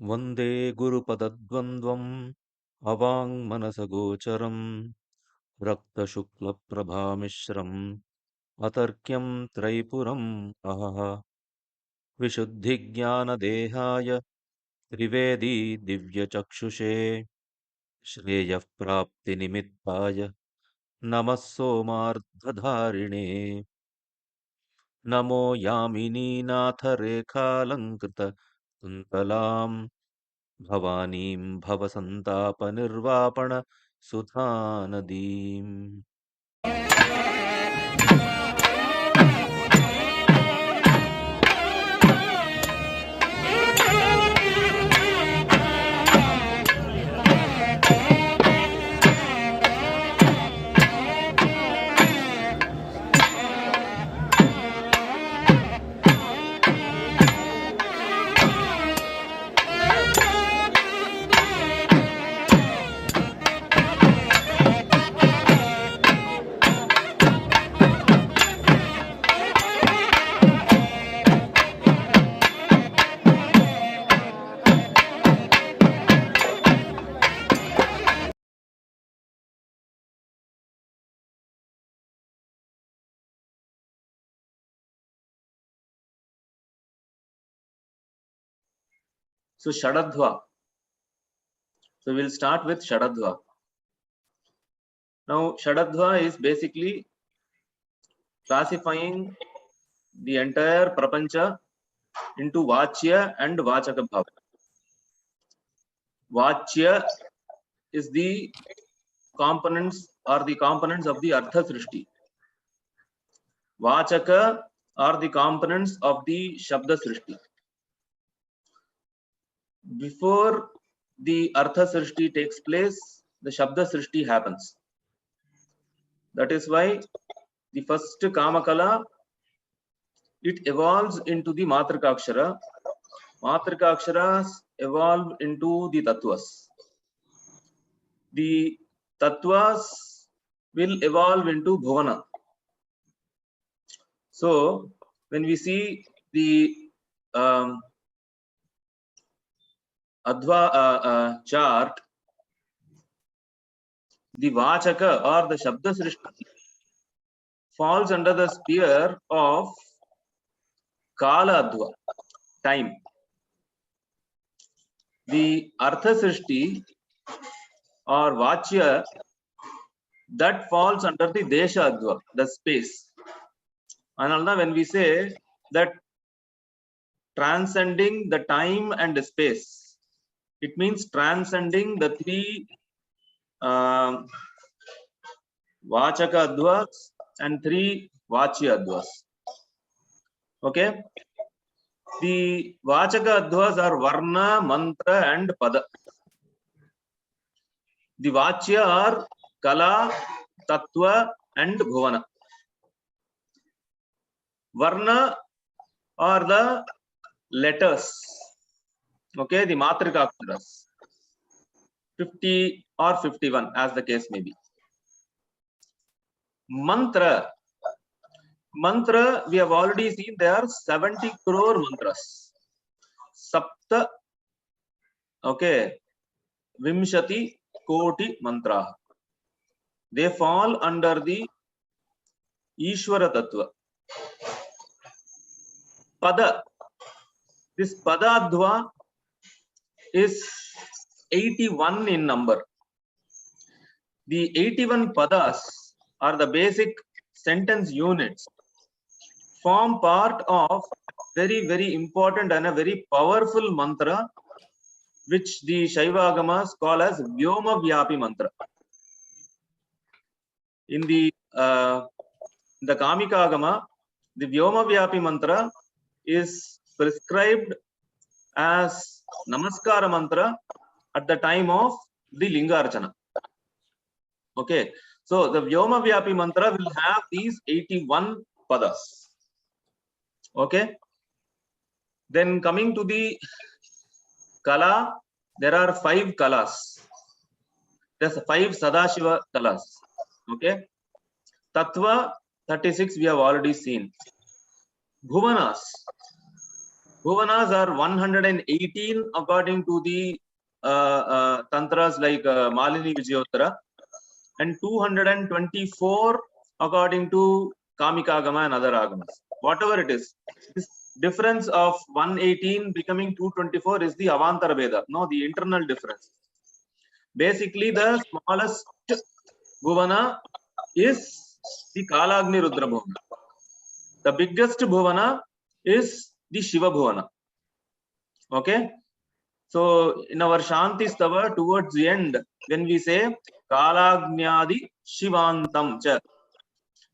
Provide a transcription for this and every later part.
वन्दे गुरुपदद्वन्द्वम् अवाङ्मनसगोचरम् रक्तशुक्लप्रभामिश्रम् अतर्क्यम् त्रैपुरम् अहः विशुद्धिज्ञानदेहाय त्रिवेदी दिव्यचक्षुषे श्रेयः प्राप्तिनिमित्ताय नमः सोमार्धधारिणे नमो यामिनीनाथरेखालङ्कृत कुन्तलाम् भवानीं भवसन्तापनिर्वापण सुधानदीम् So Shadadhva. So we'll start with Shadadhva. Now Shadadhva is basically classifying the entire prapancha into Vachya and Vachaka bhava. Vachya is the components or the components of the Artha Srishti. Vachaka are the components of the Shabda Srishti. Before the Artha Srishti takes place, the Shabda Srishti happens. That is why the first Kamakala, it evolves into the Matrika-Akshara. Matrika-Aksharas evolve into the Tattvas. The Tattvas will evolve into Bhuvana. So when we see the Adva chart, the Vachaka or the Shabda Srishti falls under the sphere of kala-tattva, time. The Artha Srishti or Vachya, that falls under the Desha-tattva, the space. And when we say that transcending the time and the space, it means transcending the three Vachaka-advas and three Vachya-advas. Okay. The Vachaka-advas are varna, mantra and pada. The Vachya are kala-tattva and bhuvana. Varna are the letters. Okay, the Matrika-Aksharas. 50 or 51 as the case may be. Mantra. Mantra, we have already seen there are 70 crore mantras. Sapta, okay, Vimshati Koti mantra. They fall under the Ishvara Tattva. Pada. This Padadhva is 81 in number. The 81 Padas are the basic sentence units, form part of very, very important and a very powerful mantra, which the Shaiva Agamas call as Vyoma Vyapi mantra. In the Kamika Agama, the Vyoma Vyapi mantra is prescribed as Namaskara mantra at the time of the Lingarchana. Okay, so the Vyoma Vyapi mantra will have these 81 padas. Okay, then coming to the kala, there are 5 kalas. There's 5 Sadashiva kalas. Okay, Tattva 36 we have already seen. Bhuvanas. Bhuvanas are 118 according to the tantras like Malini Vijayottara, and 224 according to Kamikagama and other agamas. Whatever it is, this difference of 118 becoming 224 is the Avantara Veda, no, the internal difference. Basically, the smallest Bhuvana is the Kalagni Rudra Bhuvana. The biggest Bhuvana is the Shiva Bhuvana. Okay. So in our Shanti Stava, towards the end, when we say Kalagnyadi Shivantam Cha,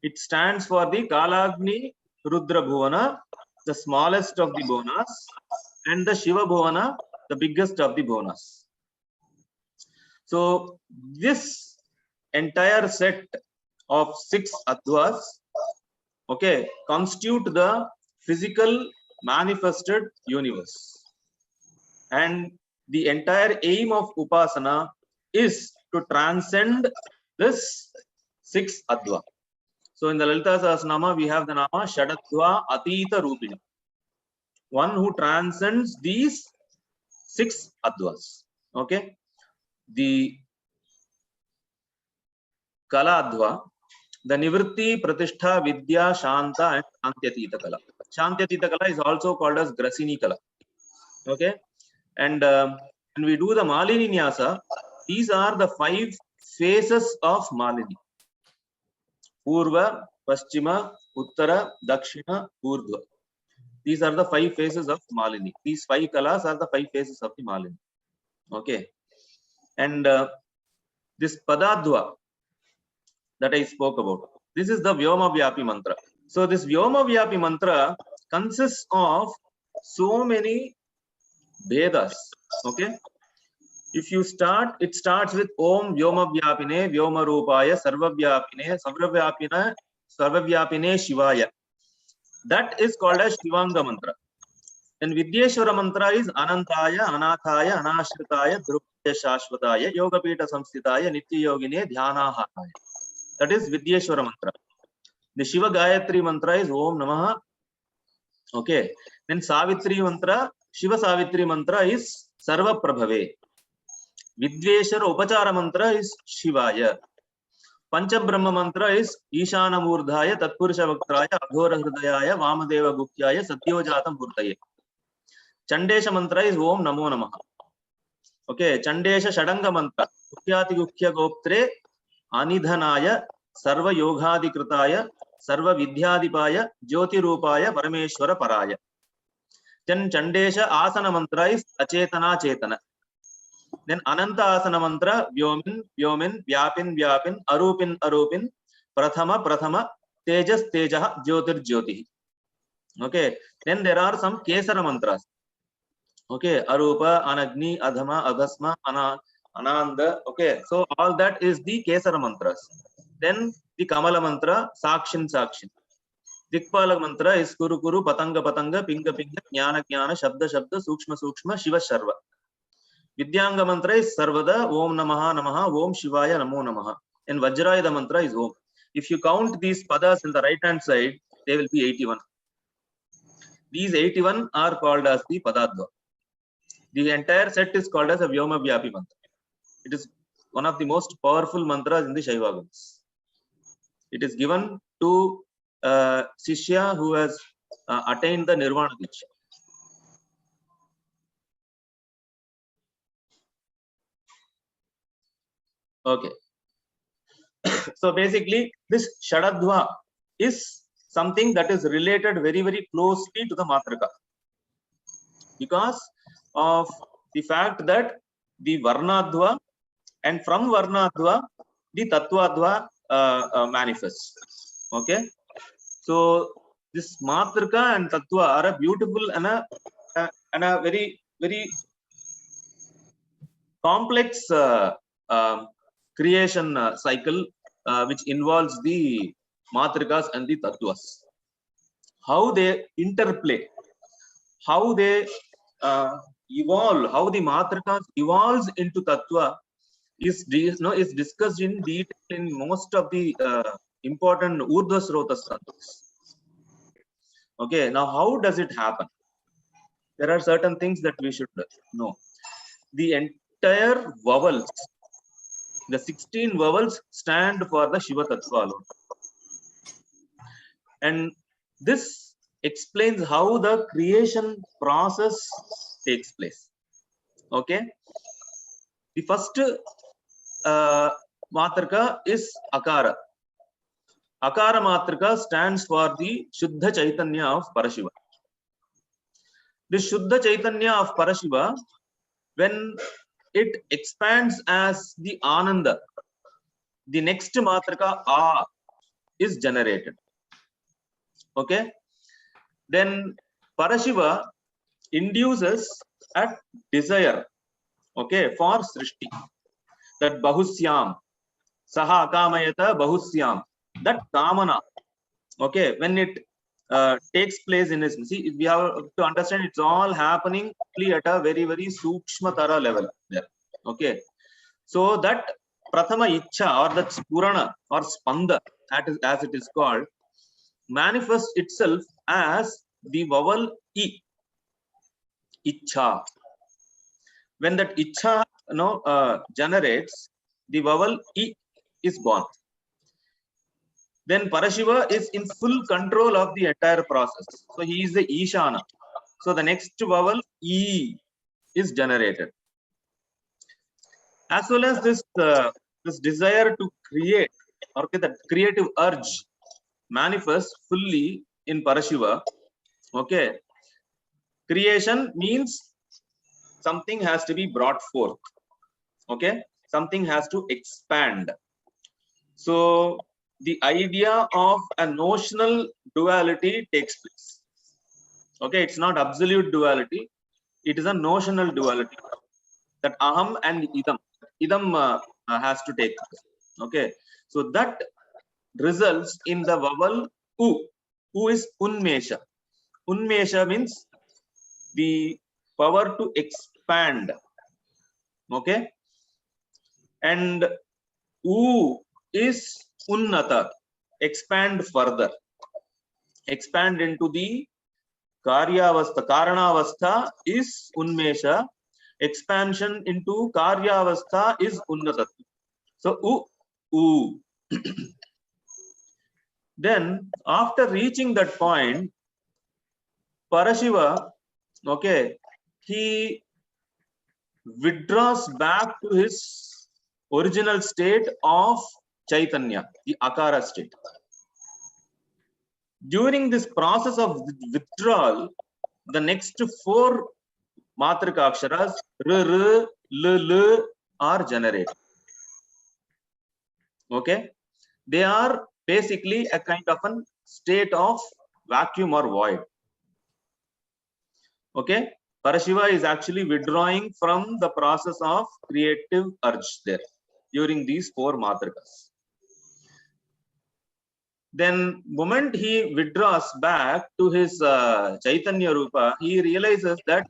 it stands for the Kalagni Rudra Bhuvana, the smallest of the Bhuvanas, and the Shiva Bhuvana, the biggest of the Bhuvanas. So this entire set of 6 Tattvas, okay, constitute the physical manifested universe. And the entire aim of Upasana is to transcend this 6 Tattva. So in the Lalita Sahasranama, we have the Nama Shadadhva Ateetha Rupina, one who transcends these 6 Tattvas. Okay. The kala-tattva, the Nivritti, Pratishtha, Vidya, Shanta, and Shantyatita Kala. Shantyatita Kala is also called as Grasini Kala. Okay. And when we do the Malini nyasa, these are the 5 phases of Malini. Purva, Paschima, Uttara, Dakshina, Urdhva. These are the 5 phases of Malini. These 5 kalas are the 5 phases of the Malini. Okay. And this Padadhva that I spoke about, this is the Vyoma Vyapi mantra. So this Vyoma Vyapi mantra consists of so many Vedas. Okay. If you start, it starts with Om Vyoma Vyapine, Vyoma Rupaya, Sarva Vyapine, Sarva Vyapine Shivaya. That is called as Shivanga mantra. Then Vidyeshwara mantra is Anantaya, Anathaya, Anashritaya, Drupya Shashvataya, Yoga Pita Samstitaya, Nitya Yogine, Dhyanahataya. That is Vidyeshwara mantra. The Shiva Gayatri mantra is Om Namaha. Okay. Then Savitri mantra, Shiva Savitri mantra is Sarva Prabhave. Vidveshwara Upachara mantra is Shivaya. Pancha Brahma mantra is Ishana Murdhaya, Tatpurusha Vaktraya, Aghora Hridayaya, Vamadeva Gukyaya, Satyojata Murtaye. Chandesha mantra is Om Namo Namaha. Okay. Chandesha Shadanga mantra, Gukyati Gukya Goptre, Anidhanaya, Sarva Yoghadi Kritaya, Sarva Vidyadipaya, Jyoti Rupaya, Parameshwara Paraya. Then Chandesha Asana mantra is Achetana Chetana. Then Ananta Asana mantra, Vyomin, Vyomin, Vyapin, Vyapin, Arupin, Arupin, Prathama, Prathama, Tejas, Tejaha, Jyotir, Jyoti. Okay. Then there are some Kesara mantras. Okay. Arupa, Anagni, Adhama, Adhasma, Ananda. Okay. So all that is the Kesara mantras. Then the Kamala mantra, Sakshin, Sakshin. Dikpala mantra is Kuru, Kuru, Patanga, Patanga, Pinga, Pinga, Jnana, Jnana, Shabda, Shabda, Sukshma, Sukshma, Shiva, Sarva. Vidyanga mantra is Sarvada, Om Namaha, Namaha, Om Shivaya, Namo Namaha. And Vajrayada mantra is Om. If you count these padas in the right hand side, they will be 81. These 81 are called as the Padadhva. The entire set is called as a Vyoma Vyapi mantra. It is one of the most powerful mantras in the Shaivagamas. It is given to Shishya who has attained the Nirvana Diksha. Okay. So basically, this Shadadhva is something that is related very, very closely to the Matrika, because of the fact that the Varnadhva, and from Varnadhva, the Tattvadhva manifests. Okay. So this Matrika and Tattva are a beautiful and a very, very complex creation cycle which involves the Matrikas and the Tattvas. How they interplay, how they evolve, how the Matrikas evolves into Tattva is discussed in detail in most of the important Urdhva Srota Santras. Okay, now how does it happen? there are certain things that we should know. The entire vowels, the 16 vowels stand for the Shiva Tattva alone. And this explains how the creation process takes place. Okay. The first Matrika is Akara. Akara Matrika stands for the Shuddha Chaitanya of Parashiva. The Shuddha Chaitanya of Parashiva, when it expands as the Ananda, the next Matrika A is generated. Okay. Then Parashiva induces a desire, okay, for Srishti. That Bahusyam, Saha Kamayata Bahusyam, that Kamana, okay, when it takes place in his, see, we have to understand it's all happening at a very, very Sukshmatara level there. Okay. So that Prathama Ichcha or the Purana or Spanda, as it is called, manifests itself as the vowel I, Ichcha. When that Ichcha generates, the vowel I is born. Then Parashiva is in full control of the entire process. So he is the Ishana. So the next vowel E is generated. As well as this desire to create, okay, that creative urge manifests fully in Parashiva. Okay. Creation means something has to be brought forth. Okay. Something has to expand. So the idea of a notional duality takes place. Okay. It's not absolute duality. It is a notional duality. That Aham and Idam has to take place. Okay. So that results in the vowel U. U is Unmesha. Unmesha means the power to expand. Okay. And U is Unnata. Expand further. Expand into the Karyavastha. Karanavastha is Unmesha. Expansion into Karyavastha is Unnata. So U. Then after reaching that point, Parashiva, okay, he withdraws back to his original state of Chaitanya, the Akara state. During this process of withdrawal, the next 4 Matrika Aksharas, R, L, L are generated. Okay, they are basically a kind of a state of vacuum or void. Okay, Parashiva is actually withdrawing from the process of creative urge there during these 4 Matrikas. Then moment he withdraws back to his Chaitanya Rupa, he realizes that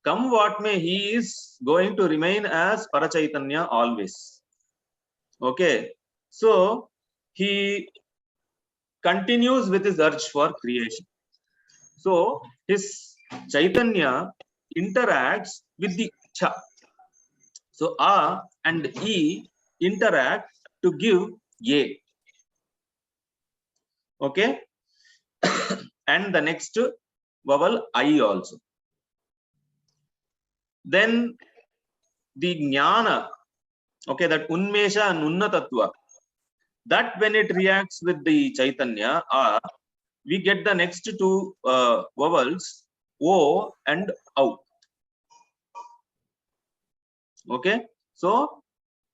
come what may, he is going to remain as Parachaitanya always. Okay, so he continues with his urge for creation. So his Chaitanya interacts with the Cha. So A and E interact to give A. Okay. And the next vowel I also. Then the Jnana, okay, that Unmesha and Unna-tattva, that when it reacts with the Chaitanya, we get the next 2 vowels, O and Au. Okay. So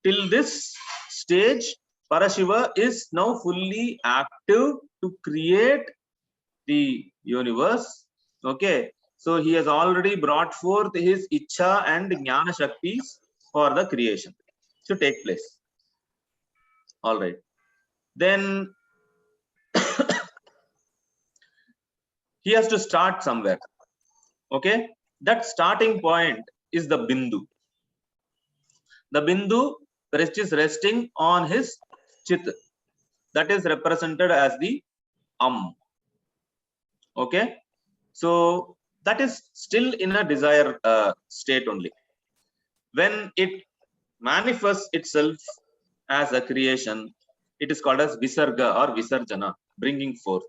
till this stage, Parashiva is now fully active to create the universe. Okay. So he has already brought forth his Ichcha and Jnana Shaktis for the creation to take place. All right. Then he has to start somewhere. Okay. That starting point is the Bindu. The Bindu is resting on his Chit. That is represented as the Okay. So that is still in a desire state only. When it manifests itself as a creation, it is called as visarga or visarjana, bringing forth.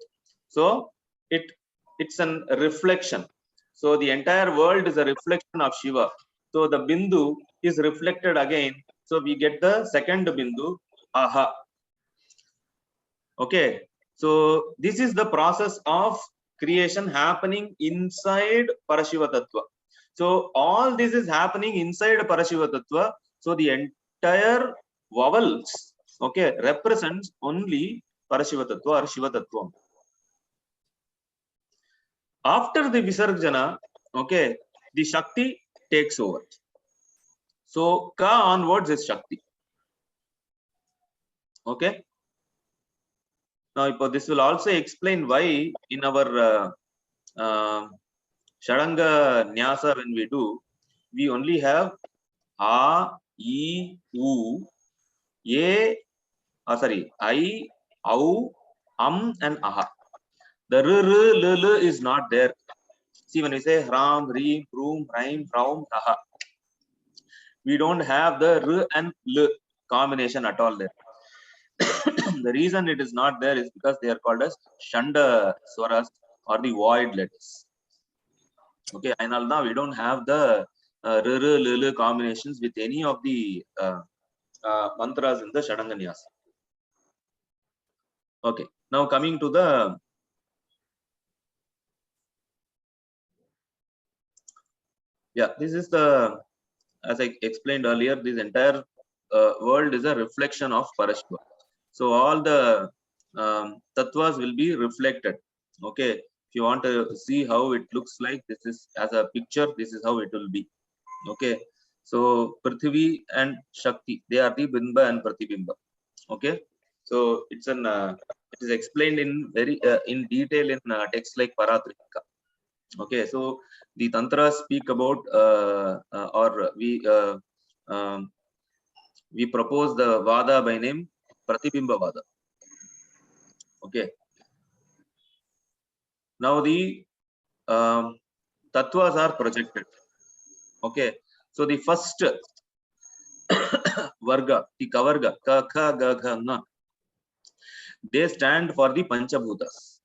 So it's an reflection. So the entire world is a reflection of Shiva. So the bindu is reflected again. So we get the second bindu, aha. Okay. So this is the process of creation happening inside Parashiva Tattva. So all this is happening inside Parashiva Tattva. So the entire vowels, okay, represents only Parashiva Tattva or Shiva Tattva. After the Visarjana, okay, the Shakti takes over. So Ka onwards is Shakti. Okay. Now this will also explain why in our Shadanga Nyasa, when we do, we only have A, E, U, A, I, Au, and Aha. The R, L is not there. See, when we say Ram, Reem, Room, Raim, Raum, Aha, we don't have the R and L combination at all there. The reason it is not there is because they are called as Shanda Swaras or the void letters. Okay, and now we don't have the R, L combinations with any of the mantras in the Shadanga Nyasa. Okay, now coming to the this is the, as I explained earlier, this entire world is a reflection of Parashiva. So all the tattvas will be reflected. Okay, if you want to see how it looks like, this is as a picture, this is how it will be. Okay, so Prithvi and Shakti, they are the Bimba and Pratibimba. Okay, so it's an it is explained in very in detail in texts like Paratrika. Okay, so the tantras speak about or we propose the vada by name Pratibimba Vada. Okay, now the tattvas are projected. Okay, so the first varga, the kavarga, ka, kha, ga, gha, na, they stand for the panchabhutas.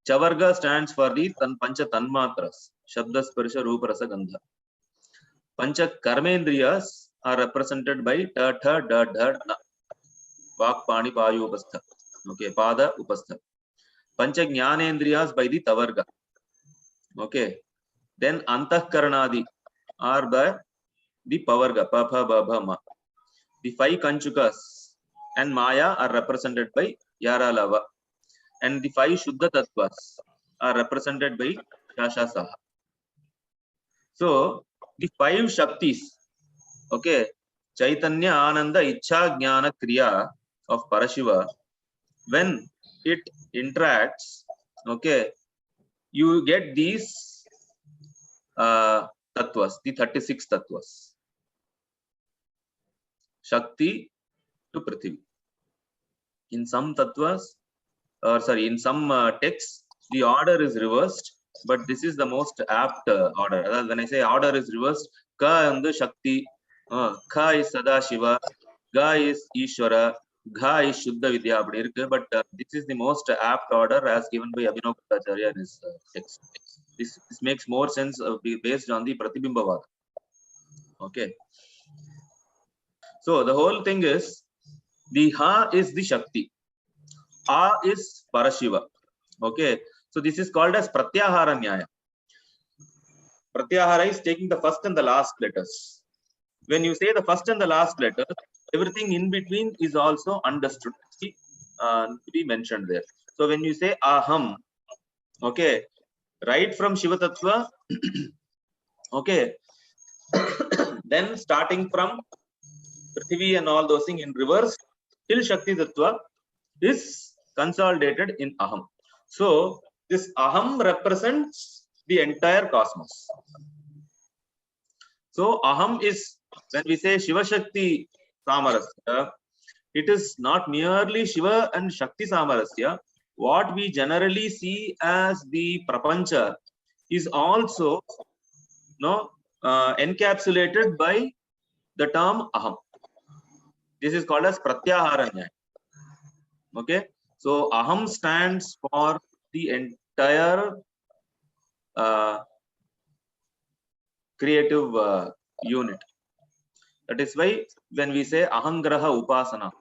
Chavarga stands for the pancha tanmatras, shabda, sparsha, rupa, rasa, gandha. Pancha karmendriyas are represented by ta, tha, da, dha, na, vak, pani, payu, upastha. Okay, pada, upastha. Pancha jnanendriyas by the tavarga. Okay, then antahkaranadi are by the pavarga, pa, pha, ba, bha, ma. The 5 kanchukas and maya are represented by yara, lava, and the 5 shuddha tattvas are represented by shasha, saha. So the 5 shaktis, okay, chaitanya, ananda, ichha, jnana, kriya of Parashiva, when it interacts, okay, you get these tattvas, the 36 tattvas. Shakti to Prithvi. In some tattvas, or sorry, in some texts, the order is reversed, but this is the most apt order. When I say order is reversed, Ka and the Shakti, Kha is Sadashiva, Ga is Ishvara, Gha is Shuddha Vidya, but this is the most apt order as given by Abhinna Bhattacharya in his text. This makes more sense based on the Pratibimba Vada. Okay. So the whole thing is, the Ha is the Shakti, A is Parashiva. Okay, so this is called as Pratyahara nyaya. Pratyahara is taking the first and the last letters. When you say the first and the last letter, everything in between is also understood to be mentioned there. So when you say Aham, okay, right from Shiva Tattva, okay, then starting from Prithvi and all those things in reverse till Shakti Tattva is consolidated in Aham. So this Aham represents the entire cosmos. So Aham is, when we say Shiva Shakti Samarasya, it is not merely Shiva and Shakti Samarasya. What we generally see as the Prapancha is also encapsulated by the term Aham. This is called as Pratyahara nyaya. Okay, so Aham stands for the entire creative unit. That is why when we say Aham Graha Upasana,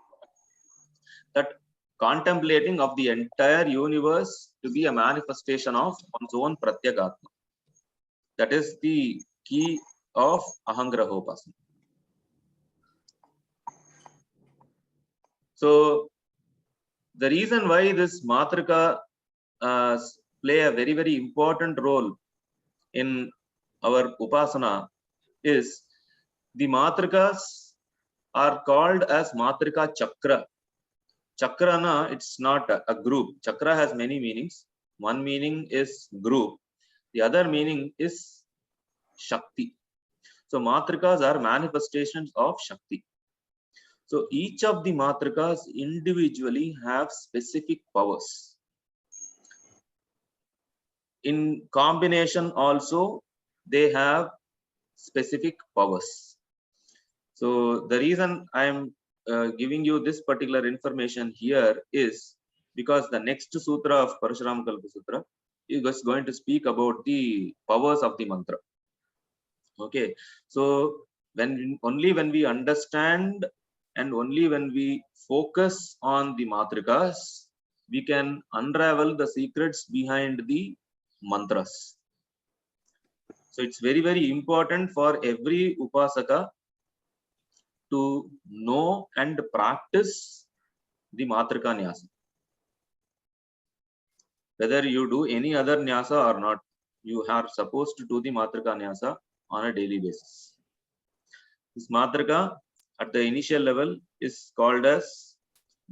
that contemplating of the entire universe to be a manifestation of one's own Pratyagatma. That is the key of Aham Graha Upasana. So the reason why this Matrika play a very, very important role in our Upasana is the Matrikas are called as Matrika Chakra. Chakra, it's not a group. Chakra has many meanings. One meaning is group. The other meaning is Shakti. So Matrikas are manifestations of Shakti. So each of the Matrikas individually have specific powers. In combination also, they have specific powers. So the reason I am giving you this particular information here is because the next sutra of Parashurama Kalpa Sutra is going to speak about the powers of the mantra. Okay, so only when we understand and only when we focus on the matrikas, we can unravel the secrets behind the mantras. So it's very, very important for every upasaka to know and practice the matrika nyasa. Whether you do any other nyasa or not, you are supposed to do the matrika nyasa on a daily basis. This matrika at the initial level is called as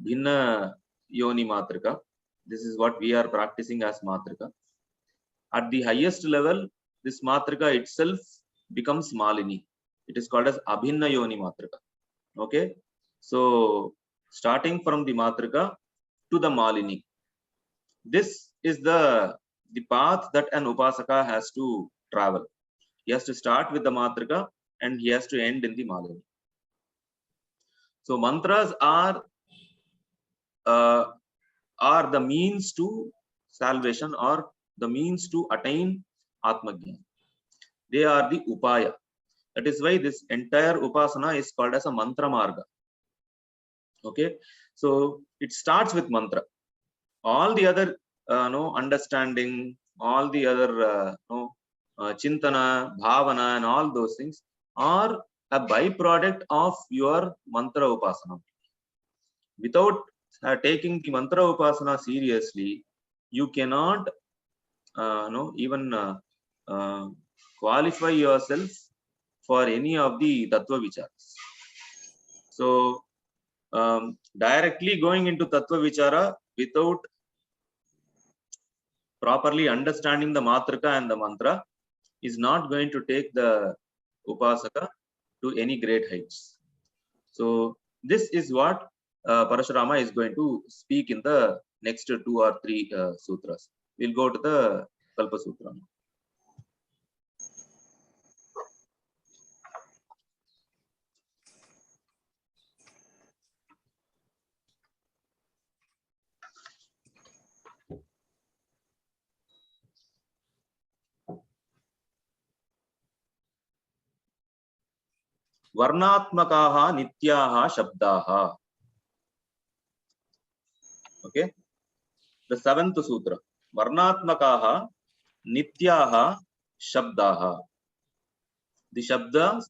Bhinna Yoni Matrika. This is what we are practicing as Matrika. At the highest level, this Matrika itself becomes Malini. It is called as Abhinna Yoni Matrika. Okay, so starting from the Matrika to the Malini, this is the path that an Upasaka has to travel. He has to start with the Matrika and he has to end in the Malini. So mantras are the means to salvation or the means to attain Atmagyan. They are the upaya. That is why this entire upasana is called as a mantra marga. Okay, so it starts with mantra. All the other understanding, all the other chintana, bhavana, and all those things are a byproduct of your mantra upasana. Without taking the mantra upasana seriously, you cannot even qualify yourself for any of the tattva vicharas. So directly going into tattva vichara without properly understanding the matrika and the mantra is not going to take the upasaka to any great heights. So this is what Parashurama is going to speak in the next 2 or 3 sutras. We'll go to the Kalpa Sutra. Varṇātmikāḥ Nityāḥ Śabdāḥ. Okay, the 7th sutra. Varṇātmikāḥ Nityāḥ Śabdāḥ. The Shabdas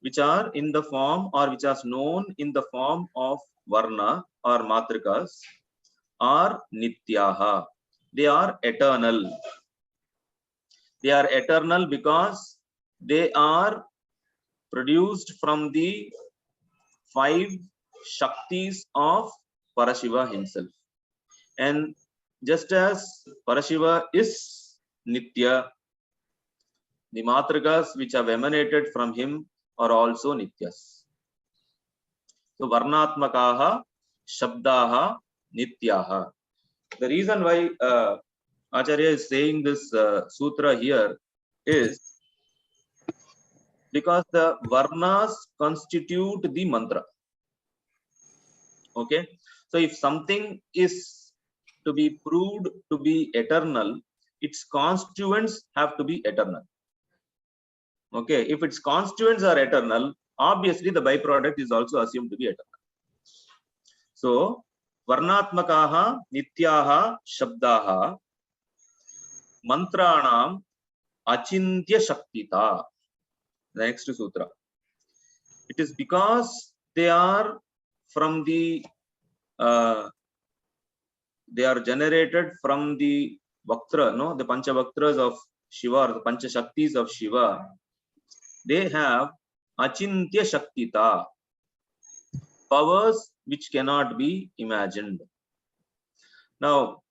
which are in the form or which are known in the form of Varna or Matrikas are Nityāḥ. They are eternal. They are eternal because they are produced from the 5 Shaktis of Parashiva himself. And just as Parashiva is Nitya, the Matrikas which have emanated from him are also Nityas. So Varṇātmikāḥ Śabdāḥ Nityāḥ. The reason why Acharya is saying this sutra here is because the varnas constitute the mantra. Okay, so if something is to be proved to be eternal, its constituents have to be eternal. Okay, if its constituents are eternal, obviously the byproduct is also assumed to be eternal. So Varṇātmikāḥ Nityāḥ Śabdāḥ Mantranam Achintya Shakti. The next sutra. It is because they are from the they are generated from the Vaktra, no, the Pancha Vaktras of Shiva, or the Pancha Shaktis of Shiva. They have Achintya Shakti, powers which cannot be imagined. Now,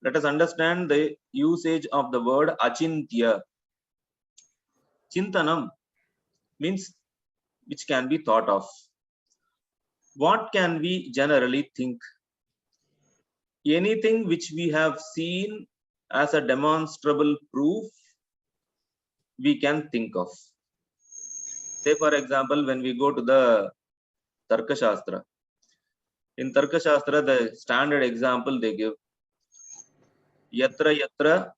let us understand the usage of the word Achintya. Chintanam means which can be thought of. What can we generally think? Anything which we have seen as a demonstrable proof, we can think of. Say, for example, when we go to the Tarka Shastra. In Tarka Shastra, the standard example they give, Yatra Yatra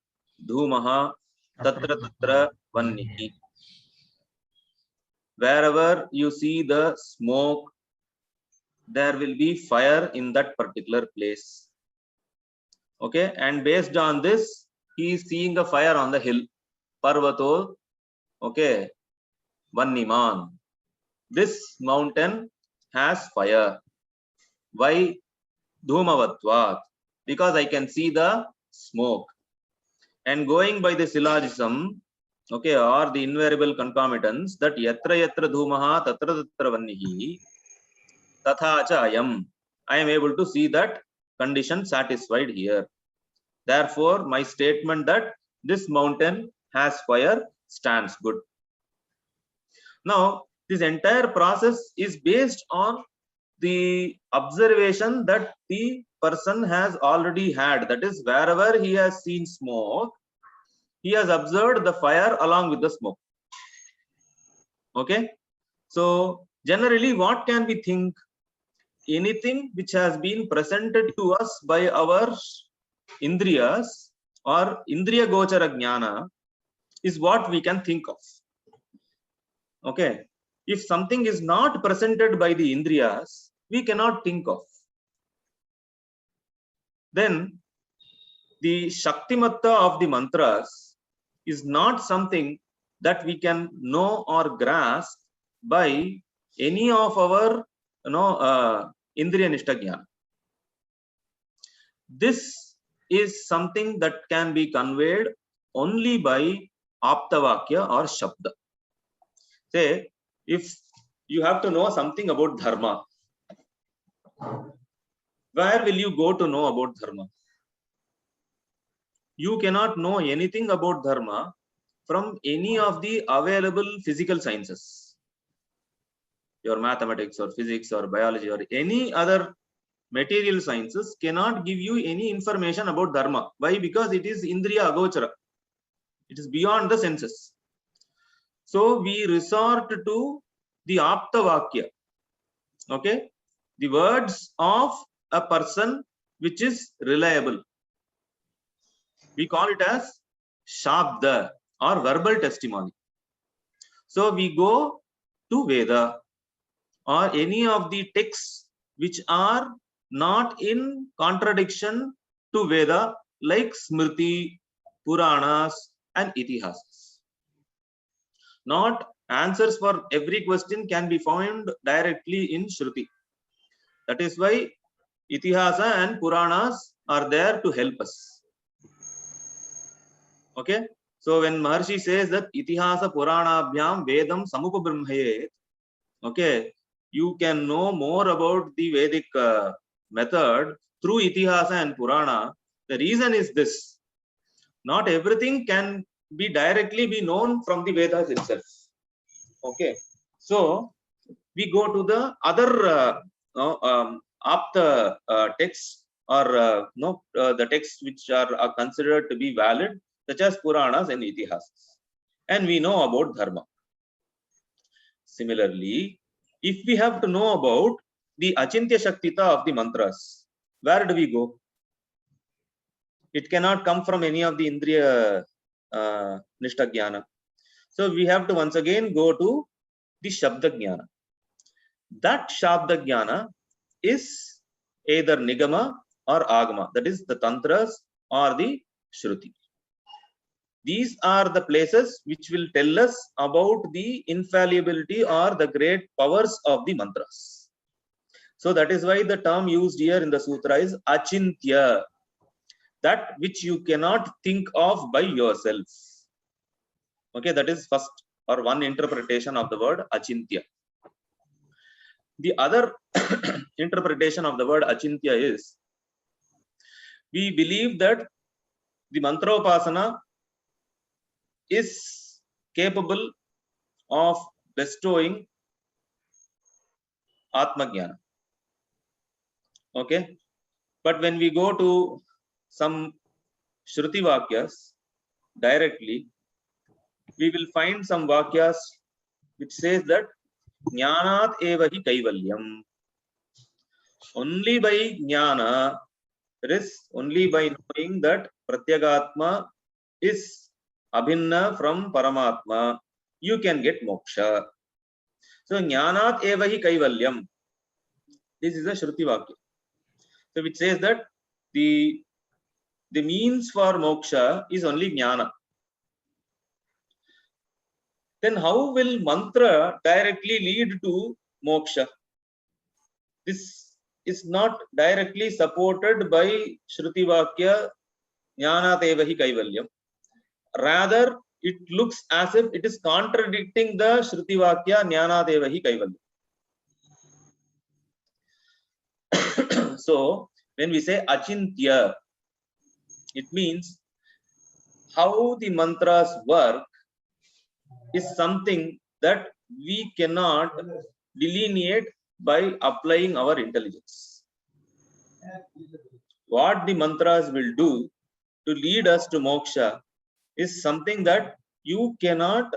Dhumaha Tatra Tatra Vannihi. Wherever you see the smoke, there will be fire in that particular place. Okay, and based on this, he is seeing a fire on the hill. Parvato, okay, Vanniman. This mountain has fire. Why? Dhumavatvat. Because I can see the smoke. And going by the syllogism, okay, or the invariable concomitants, that yatra yatra dhumaha tatra tatra vannihi tatha cha ayam. I am able to see that condition satisfied here. Therefore, my statement that this mountain has fire stands good. Now, this entire process is based on the observation that the person has already had. That is, wherever he has seen smoke, he has observed the fire along with the smoke. Okay, so generally, what can we think? Anything which has been presented to us by our indriyas or indriya gochara jnana is what we can think of. Okay, if something is not presented by the indriyas, we cannot think of. Then the shaktimatta of the mantras is not something that we can know or grasp by any of our indriya nishta jnana. This is something that can be conveyed only by aptavakya or shabda. Say, if you have to know something about dharma, where will you go to know about dharma? You cannot know anything about dharma from any of the available physical sciences. Your mathematics or physics or biology or any other material sciences cannot give you any information about dharma. Why? Because it is indriya agochara. It is beyond the senses. So we resort to the aptavakya. Okay, the words of a person which is reliable. We call it as Śabdāḥ or verbal testimony. So we go to Veda or any of the texts which are not in contradiction to Veda, like Smriti, Puranas and Itihasas. Not answers for every question can be found directly in Shruti. That is why Itihasa and Puranas are there to help us. Okay, so when Maharshi says that Itihasa Puranabhyam Vedam Samupabrahmayet, okay, you can know more about the Vedic method through Itihasa and Purana. The reason is this: not everything can be directly be known from the Vedas itself. Okay, so we go to the other apta texts or the texts which are considered to be valid, such as Puranas and Itihasas. And we know about Dharma. Similarly, if we have to know about the Achintya Shakti of the mantras, where do we go? It cannot come from any of the Indriya Nishtha Jnana. So we have to once again go to the Shabda Jnana. That Shabda Jnana is either Nigama or Agama, that is the Tantras or the Shruti. These are the places which will tell us about the infallibility or the great powers of the mantras. So that is why the term used here in the sutra is Achintya, that which you cannot think of by yourself. Okay, that is first or one interpretation of the word Achintya. The other interpretation of the word Achintya is, we believe that the mantra-upasana is capable of bestowing Atma-jnana. Okay, but when we go to some Shruti Vakyas directly, we will find some Vakyas which says that Jnanat eva hi kaivalyam. Only by Jnana, that is, only by knowing that Pratyagatma is Abhinna from Paramatma, you can get moksha. So Jnanat eva hi kaivalyam. This is a Shruti Vakya. So which says that the means for moksha is only Jnana. Then how will mantra directly lead to moksha? This is not directly supported by Shruti Vakya Jnanat eva hi kaivalyam. Rather, it looks as if it is contradicting the Shruti Vakya Jnanat eva hi kaivalyam. So, when we say Achintya, it means how the mantras work is something that we cannot delineate by applying our intelligence. What the mantras will do to lead us to moksha is something that you cannot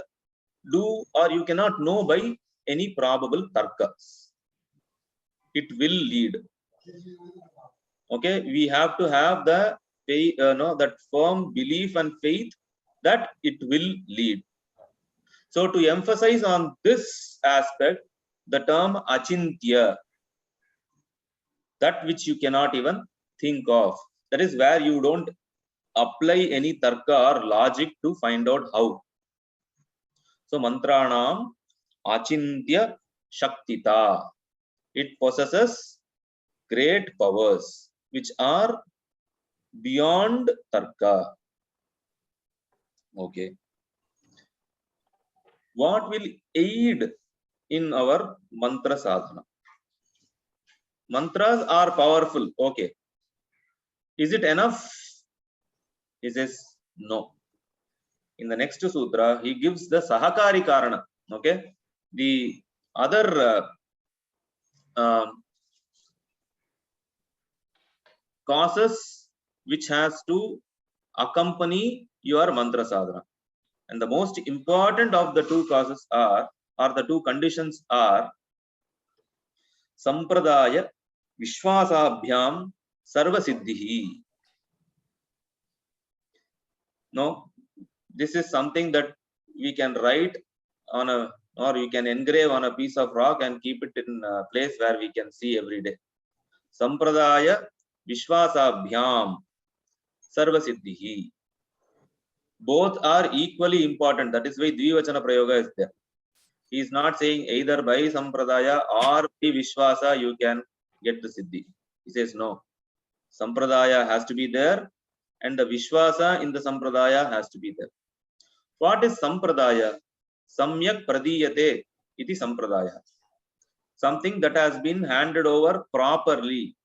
do or you cannot know by any probable tarkas. It will lead. Okay, we have to have the that firm belief and faith that it will lead. So to emphasize on this aspect, the term Achintya, that which you cannot even think of, that is where you don't apply any tarka or logic to find out how. So mantranam Achintya Shaktita, it possesses great powers which are beyond tarka. Okay. What will aid in our mantra sadhana? Mantras are powerful. Okay. Is it enough? He says no. In the next sutra, he gives the sahakari karana. Okay. The other causes which has to accompany your mantra sadhana. And the most important of the two causes are, or the two conditions are, sampradaya-vishvasa sarva siddhihi. No, this is something that we can write on a, or you can engrave on a piece of rock and keep it in a place where we can see every day. Sampradaya-vishvasa sarva siddhihi. Both are equally important. That is why Dvivachana Prayoga is there. He is not saying either by Sampradaya or by Vishvasa you can get the Siddhi. He says no. Sampradaya has to be there and the Vishvasa in the Sampradaya has to be there. What is Sampradaya? Samyak pradiyate iti Sampradaya. Something that has been handed over properly.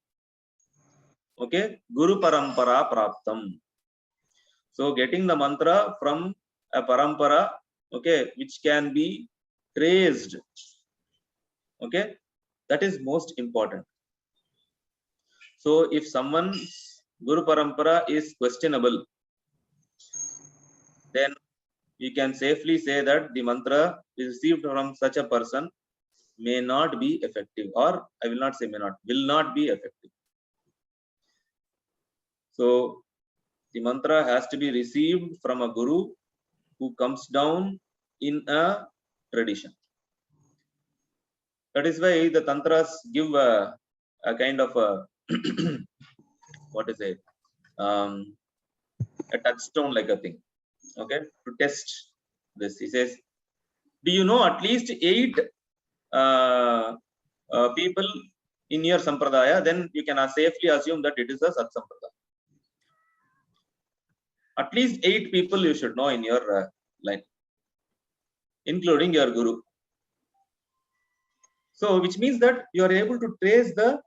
Okay? Guru parampara praptam. So getting the mantra from a parampara, okay, which can be traced, okay, that is most important. So if someone's Guru Parampara is questionable, then we can safely say that the mantra received from such a person may not be effective, or I will not say may not, will not be effective. So the mantra has to be received from a guru who comes down in a tradition. That is why the tantras give a kind of a what is it, a touchstone like a thing, okay, to test this. He says, do you know at least 8 people in your sampradaya? Then you can safely assume that it is a sat sampradaya. At least 8 people you should know in your line, including your guru. So which means that you are able to trace the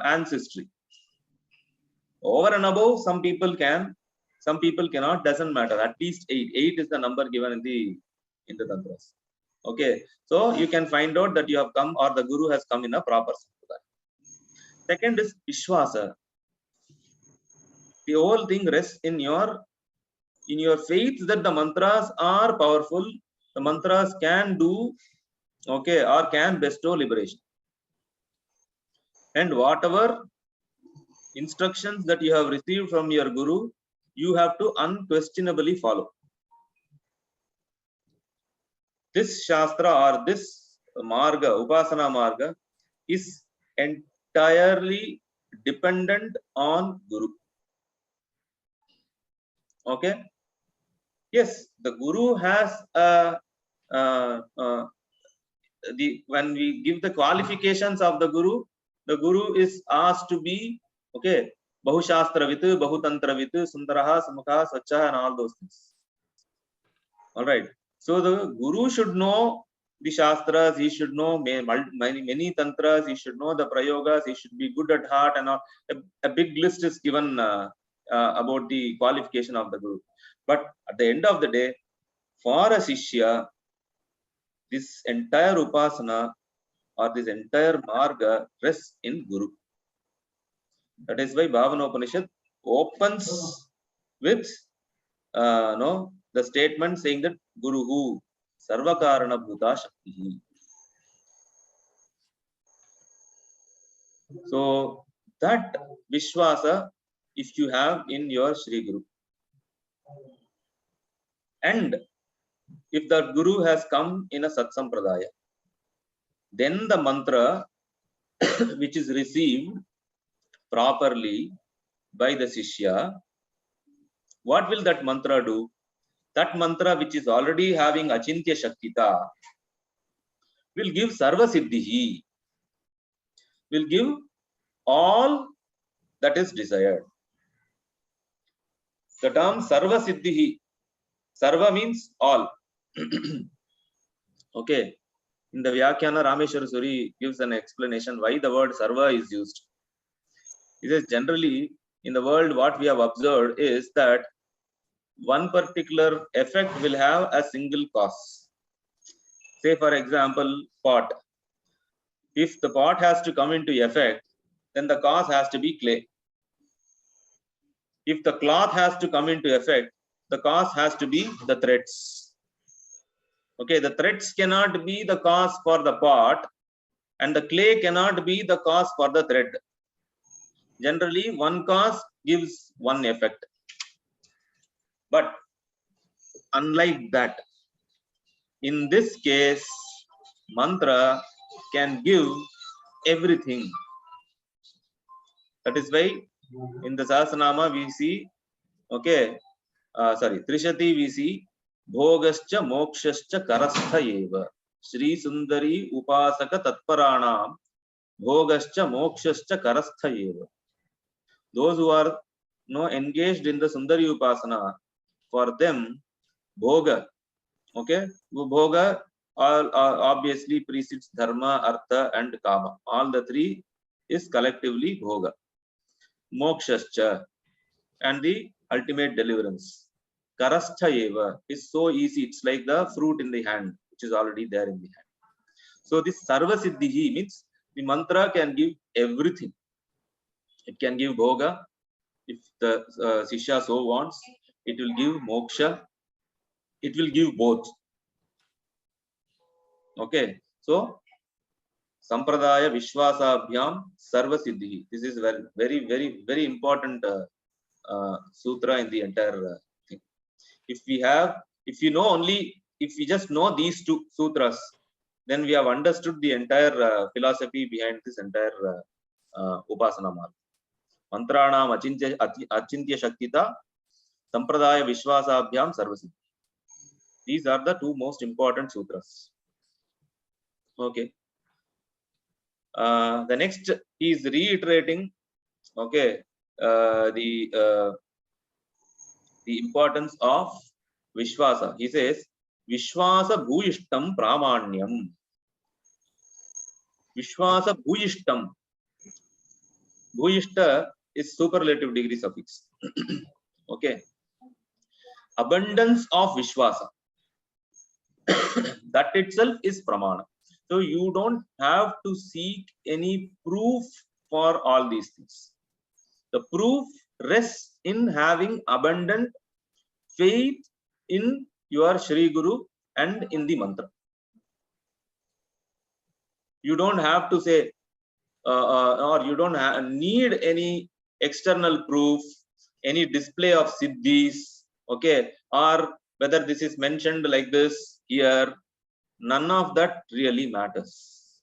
ancestry. Over and above, some people can, some people cannot, doesn't matter. At least 8. 8 is the number given in the tantras. Okay, so you can find out that you have come, or the guru has come in a proper sampradaya. Second is vishvasa. The whole thing rests in your faith that the mantras are powerful. The mantras can do, okay, or can bestow liberation. And whatever instructions that you have received from your guru, you have to unquestionably follow. This shastra or this marga, upasana marga, is entirely dependent on guru. Okay, yes, the guru has when we give the qualifications of the guru is asked to be, okay, bahushastravit, bahutantravit, sundaraha, samukha, swachha, and all those things. All right. So the guru should know the shastras, he should know many tantras, he should know the prayogas, he should be good at heart, and all. A big list is given about the qualification of the guru. But at the end of the day, for a shishya, this entire upasana or this entire marga rests in guru. That is why Bhavana Upanishad opens with the statement saying that Guruhu Sarva Karana Bhuta Shakti. So that Vishvasa, if you have in your Shri Guru, and if that Guru has come in a Sat Sampradaya, then the mantra which is received properly by the Shishya, what will that mantra do? That mantra which is already having Achintya Shakti will give Sarva Siddhihi, will give all that is desired. The term Sarva Siddhihi, Sarva means all. Okay, in the Vyakhyana, Rameshwara Suri gives an explanation why the word Sarva is used. He says generally in the world what we have observed is that one particular effect will have a single cause. Say for example, pot. If the pot has to come into effect, then the cause has to be clay. If the cloth has to come into effect, the cause has to be the threads. Okay, the threads cannot be the cause for the pot, and the clay cannot be the cause for the thread. Generally, one cause gives one effect. But unlike that, in this case, mantra can give everything. That is why in the Sahasranama we see, okay, Trishati we see, Bhogascha Mokshascha Karastha Eva. Shri Sundari Upasaka Tatparanam Bhogascha Mokshascha Karastha Eva. Those who are engaged in the Sundari Upasana, for them, Bhoga, okay, Bhoga obviously precedes Dharma, Artha, and Kama. All the three is collectively Bhoga. Mokshascha, and the ultimate deliverance. Karastha eva is so easy. It's like the fruit in the hand, which is already there in the hand. So this Sarva Siddhihi means the mantra can give everything. It can give bhoga. If the Sishya so wants, it will give moksha. It will give both. Okay. So, sampradaya-vishvasa abhyam sarva siddhi. This is very important sutra in the entire thing. If we just know these two sutras, then we have understood the entire philosophy behind this entire upasana marga. Mantranam Achintya Shakti, sampradaya-vishvasa abhyam sarva siddhi. These are the two most important sutras. Okay. The next is reiterating, okay, the importance of Vishvasa. He says, Vishvasa bhuyishtam pramanyam. Vishvasa bhuyishtam. Bhuyishta is superlative degree suffix. Okay. Abundance of Vishvasa. That itself is pramana. So you don't have to seek any proof for all these things. The proof rests in having abundant faith in your Shri Guru and in the mantra. You don't have to say, or you don't need any external proof, any display of siddhis, okay, or whether this is mentioned like this here. None of that really matters.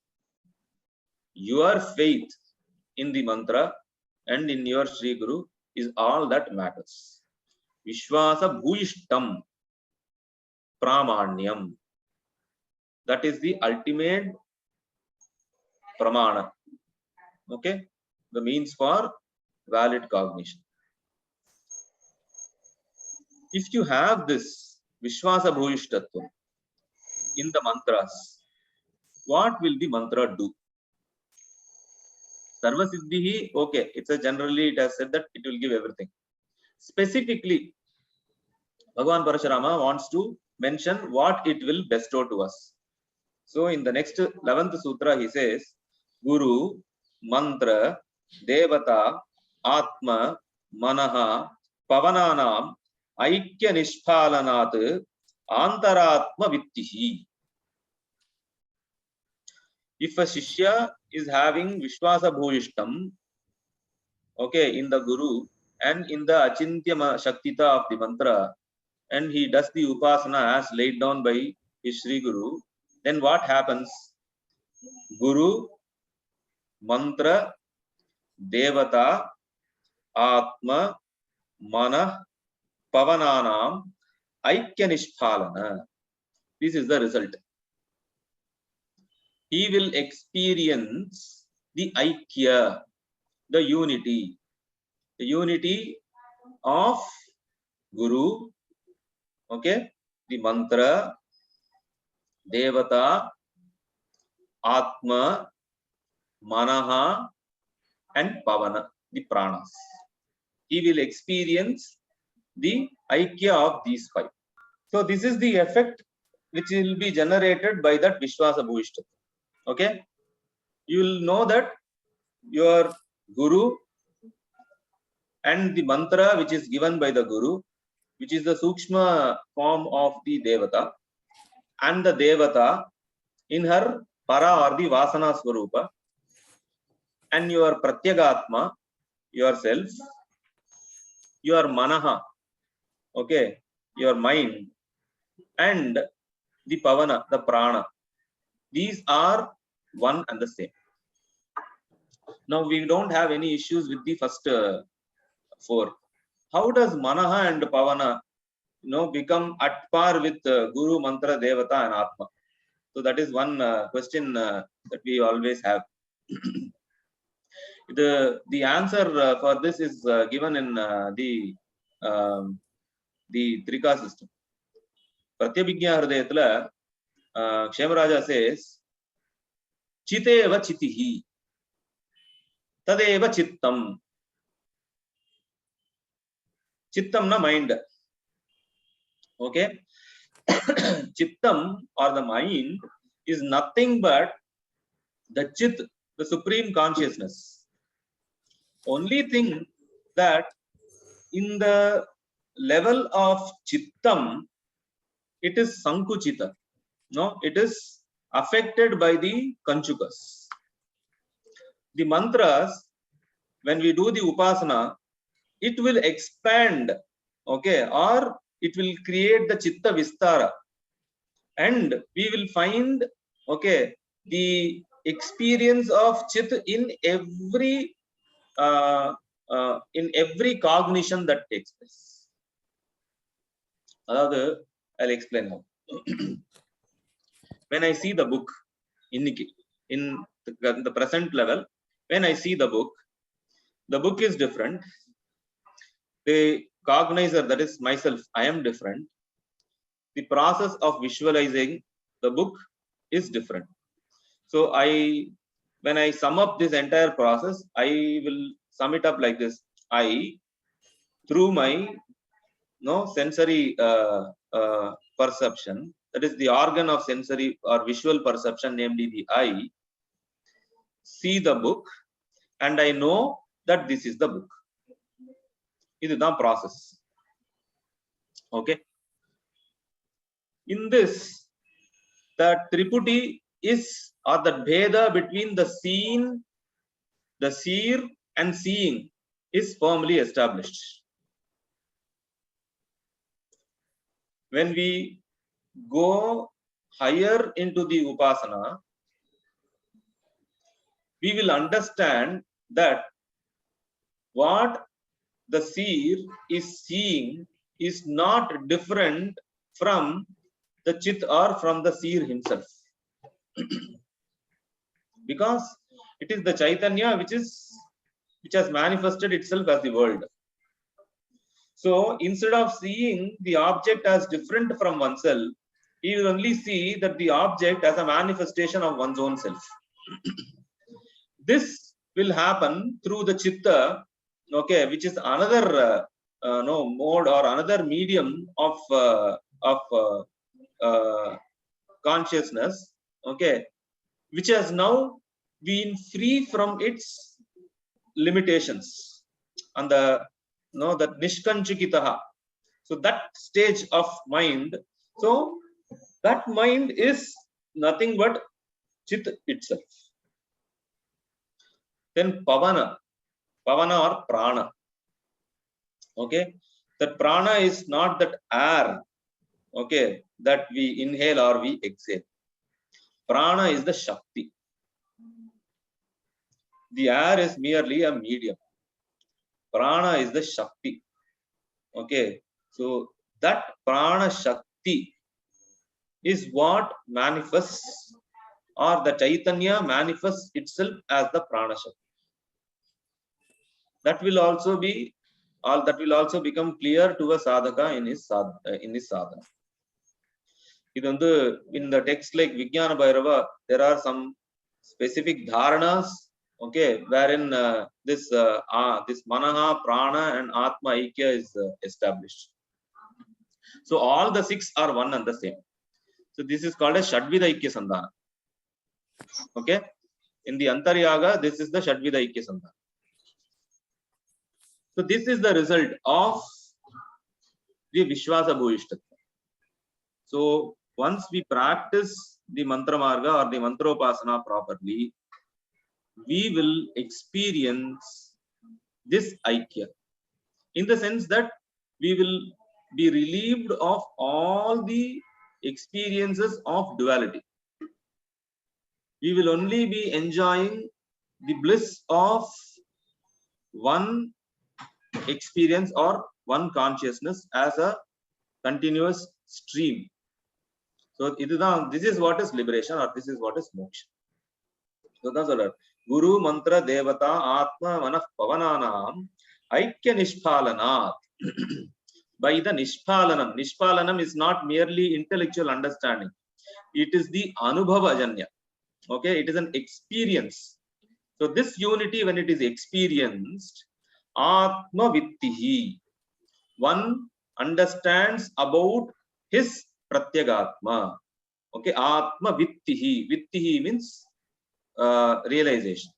Your faith in the mantra and in your Shri Guru is all that matters. Vishvasa bhuyishtam pramanyam. That is the ultimate pramana. Okay, the means for valid cognition. If you have this Vishvasa bhuyishtatva in the mantras, what will the mantra do? Sarva siddhi, okay, it's a generally it has said that it will give everything. Specifically, Bhagavan Parashurama wants to mention what it will bestow to us. So in the next 11th sutra, he says, Guru, mantra, devata, atma, manah, pavananam, aikya nishpalanat, antaratma-vittihi. If a Shishya is having Vishvasa bhuyishtam, okay, in the Guru and in the Achintya Shakti of the mantra, and he does the upasana as laid down by his Shri Guru, then what happens? Guru, mantra, devata, atma, manah, pavananam, aikya nishpalana. This is the result. He will experience the aikya, the unity of Guru, okay, the mantra, devata, atma, manaha, and pavana, the pranas. He will experience the aikya of these five. So this is the effect which will be generated by that Vishvasa bhuyishta. Okay, you will know that your Guru and the mantra which is given by the Guru, which is the Sukshma form of the Devata, and the Devata in her Para or the Vasana Swarupa, and your Pratyagatma, yourself, your Manaha, okay, your mind, and the Pavana, the Prana. These are one and the same. Now we don't have any issues with the first four. How does Manaha and Pavana, become at par with Guru, Mantra, Devata, and Atma? So that is one question that we always have. The answer for this is given in the Trika system. Pratyabhijna Hridayatla, Kshemaraja says, Chiteva chitihi, tadeva chittam. Chittam na mind. Okay. Chittam or the mind is nothing but the chit, the supreme consciousness. Only thing that in the level of chittam, it is sankuchita. No, it is affected by the kanchukas. The mantras, when we do the upasana, it will expand, okay, or it will create the chitta vistara, and we will find, okay, the experience of chit in every cognition that takes place. I'll explain now. When I see the book in the present level, when I see the book is different. The cognizer, that is myself, I am different. The process of visualizing the book is different. So when I sum up this entire process, I will sum it up like this. I, through my sensory perception, that is the organ of sensory or visual perception, namely the eye, see the book, and I know that this is the book. This is the process. Okay. In this, the triputi is, or the bheda between the seen, the seer, and seeing is firmly established. When we go higher into the upasana, we will understand that what the seer is seeing is not different from the chit or from the seer himself. Because it is the Chaitanya which has manifested itself as the world. So instead of seeing the object as different from oneself, he will only see that the object as a manifestation of one's own self. This will happen through the chitta, okay, which is another mode or another medium of consciousness, okay, which has now been free from its limitations, and that nishkanchikitaha. So that stage of mind, so that mind is nothing but chit itself. Then pavana or prana. Okay, that prana is not that air, okay, that we inhale or we exhale. Prana is the Shakti. The air is merely a medium. Prana is the Shakti. Okay, so that prana Shakti is what manifests, or the Chaitanya manifests itself as the prana Shakti. That will also become clear to a sadhaka in his sadhana. In the text like Vijnana Bhairava, there are some specific dharanas, okay, wherein this manah, prana, and atma aikya is established. So all the six are one and the same. So this is called a Shadvidha Aikya Sandhana. Okay, in the Antaryaga, this is the Shadvidha Aikya Sandhana. So this is the result of the Vishvasa Bhuishtatva. So once we practice the mantra marga or the mantropasana properly, we will experience this aikya, in the sense that we will be relieved of all the experiences of duality. We will only be enjoying the bliss of one experience or one consciousness as a continuous stream. So this is what is liberation, or this is what is moksha. So that's all. Guru-mantra-devata-atma-manah-pavana aikya nishpalanat. By the nishpalanam. Nishpalanam is not merely intellectual understanding. It is the anubhavajanya. Okay, it is an experience. So this unity, when it is experienced, atma vittihi, one understands about his pratyagatma. Okay, atma vittihi. Vittihi means realization.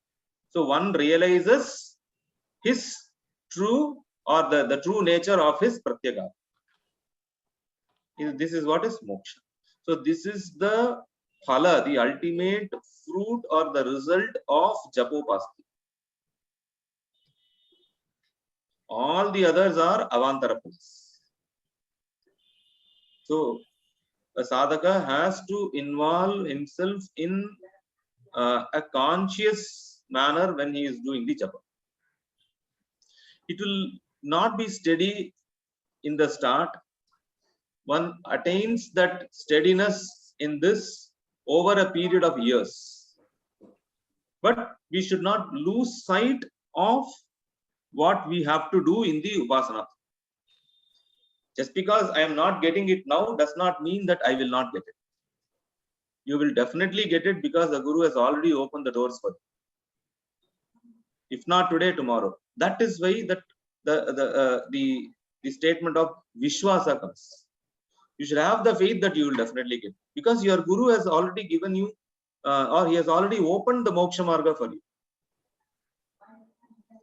So one realizes his true or the true nature of his Pratyahara. This is what is moksha. So this is the phala, the ultimate fruit or the result of japopasti. All the others are avantara phalas. So a sadhaka has to involve himself in a conscious manner when he is doing the japa. It will not be steady in the start. One attains that steadiness in this over a period of years. But we should not lose sight of what we have to do in the upasana. Just because I am not getting it now does not mean that I will not get it. You will definitely get it because the Guru has already opened the doors for you. If not today, tomorrow. That is why that the statement of vishvasa comes. You should have the faith that you will definitely get, because your Guru has already given you or he has already opened the moksha marga for you.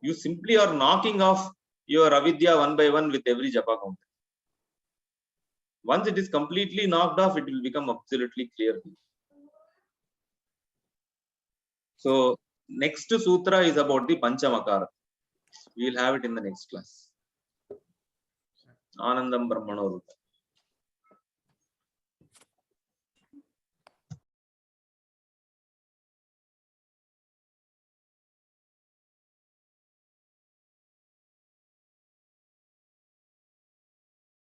You simply are knocking off your avidya one by one with every japa count. Once it is completely knocked off, it will become absolutely clear. So next sutra is about the panchamakara. We will have it in the next class. Anandam Brahmano Rupa.